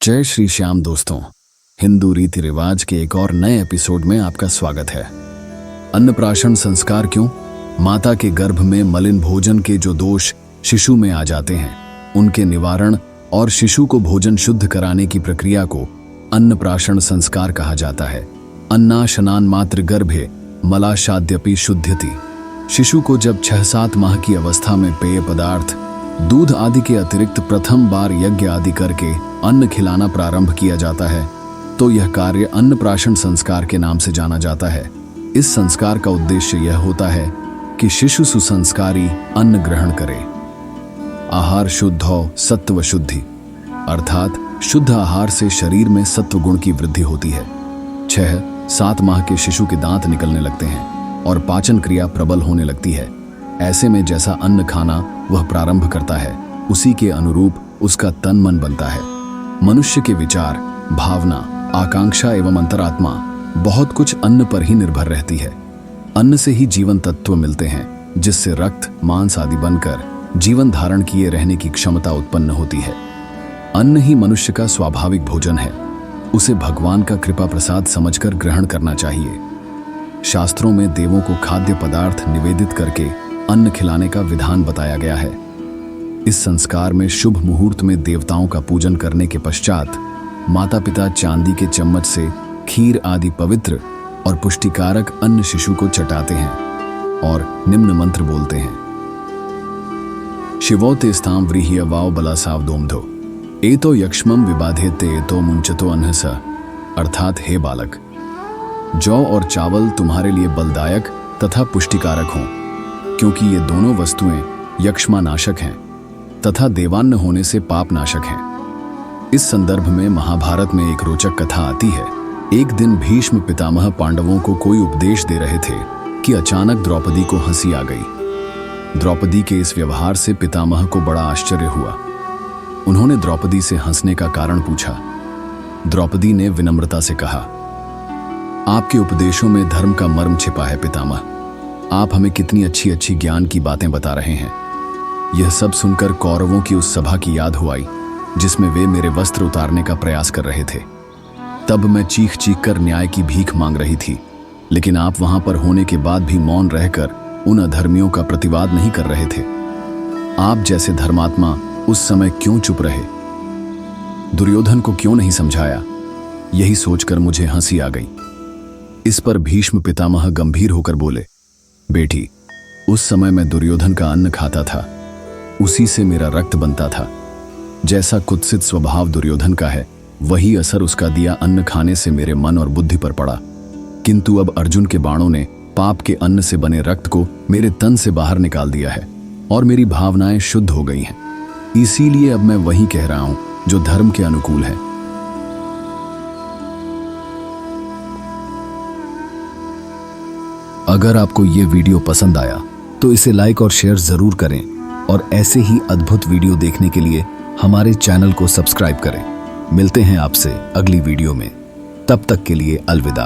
जय श्री श्याम दोस्तों, हिंदू रीति रिवाज के एक और नए एपिसोड में आपका स्वागत है। अन्नप्राशन संस्कार क्यों? माता के गर्भ में मलिन भोजन के जो दोष शिशु में आ जाते हैं, उनके निवारण और शिशु को भोजन शुद्ध कराने की प्रक्रिया को अन्नप्राशन संस्कार कहा जाता है। अन्नाशनान मातृ गर्भे मलाशाद्यपि शुद्ध्यति। शिशु को जब 6-7 माह की अवस्था में पेय पदार्थ, दूध आदि के अतिरिक्त प्रथम बार यज्ञ आदि करके अन्न खिलाना प्रारंभ किया जाता है, तो यह कार्य अन्नप्राशन संस्कार के नाम से जाना जाता है। इस संस्कार का उद्देश्य यह होता है कि शिशु सुसंस्कारी अन्न ग्रहण करे। आहार शुद्ध हो सत्व शुद्धि, अर्थात शुद्ध आहार से शरीर में सत्व गुण की वृद्धि होती है। 6-7 माह के शिशु के दांत निकलने लगते हैं और पाचन क्रिया प्रबल होने लगती है। ऐसे में जैसा अन्न खाना वह प्रारंभ करता है, उसी के अनुरूप उसका तन मन बनता है। मनुष्य के विचार, भावना, आकांक्षा एवं अंतरात्मा बहुत कुछ अन्न पर ही निर्भर रहती है। अन्न से ही जीवन तत्व मिलते हैं, जिससे रक्त, मांस आदि बनकर जीवन धारण किए रहने की क्षमता उत्पन्न होती है। अन्न ही मनुष्य का स्वाभाविक भोजन है। उसे भगवान का कृपा प्रसाद समझकर ग्रहण करना चाहिए। शास्त्रों में देवों को खाद्य पदार्थ निवेदित करके अन्न खिलाने का विधान बताया गया है। इस संस्कार में शुभ मुहूर्त में देवताओं का पूजन करने के पश्चात माता पिता चांदी के चम्मच से खीर आदि पवित्र और पुष्टिकारक अन्न शिशु को चटाते हैं और निम्न मंत्र बोलते हैं। शिवो ते स्थाम व्रीह्य वाव बला सावदोमधो एतो यक्ष्मम विबाधेते एतो मुंचतो अन्हस। अर्थात हे बालक, जौ और चावल तुम्हारे लिए बलदायक तथा पुष्टिकारक हों, क्योंकि ये दोनों वस्तुएं यक्ष्मा नाशक हैं तथा देवान्न होने से पाप नाशक हैं। इस संदर्भ में महाभारत में एक रोचक कथा आती है। एक दिन भीष्म पितामह पांडवों को कोई उपदेश दे रहे थे कि अचानक द्रौपदी को हंसी आ गई। द्रौपदी के इस व्यवहार से पितामह को बड़ा आश्चर्य हुआ। उन्होंने द्रौपदी से हंसने का कारण पूछा। द्रौपदी ने विनम्रता से कहा, आपके उपदेशों में धर्म का मर्म छिपा है पितामह। आप हमें कितनी अच्छी अच्छी ज्ञान की बातें बता रहे हैं। यह सब सुनकर कौरवों की उस सभा की याद हो आई जिसमें वे मेरे वस्त्र उतारने का प्रयास कर रहे थे। तब मैं चीख चीख कर न्याय की भीख मांग रही थी, लेकिन आप वहां पर होने के बाद भी मौन रहकर उन अधर्मियों का प्रतिवाद नहीं कर रहे थे। आप जैसे धर्मात्मा उस समय क्यों चुप रहे? दुर्योधन को क्यों नहीं समझाया? यही सोचकर मुझे हंसी आ गई। इस पर भीष्म पितामह गंभीर होकर बोले, बेटी, उस समय मैं दुर्योधन का अन्न खाता था, उसी से मेरा रक्त बनता था। जैसा कुत्सित स्वभाव दुर्योधन का है, वही असर उसका दिया अन्न खाने से मेरे मन और बुद्धि पर पड़ा। किंतु अब अर्जुन के बाणों ने पाप के अन्न से बने रक्त को मेरे तन से बाहर निकाल दिया है और मेरी भावनाएं शुद्ध हो गई हैं। इसीलिए अब मैं वही कह रहा हूं जो धर्म के अनुकूल है। अगर आपको ये वीडियो पसंद आया तो इसे लाइक और शेयर जरूर करें और ऐसे ही अद्भुत वीडियो देखने के लिए हमारे चैनल को सब्सक्राइब करें। मिलते हैं आपसे अगली वीडियो में। तब तक के लिए अलविदा।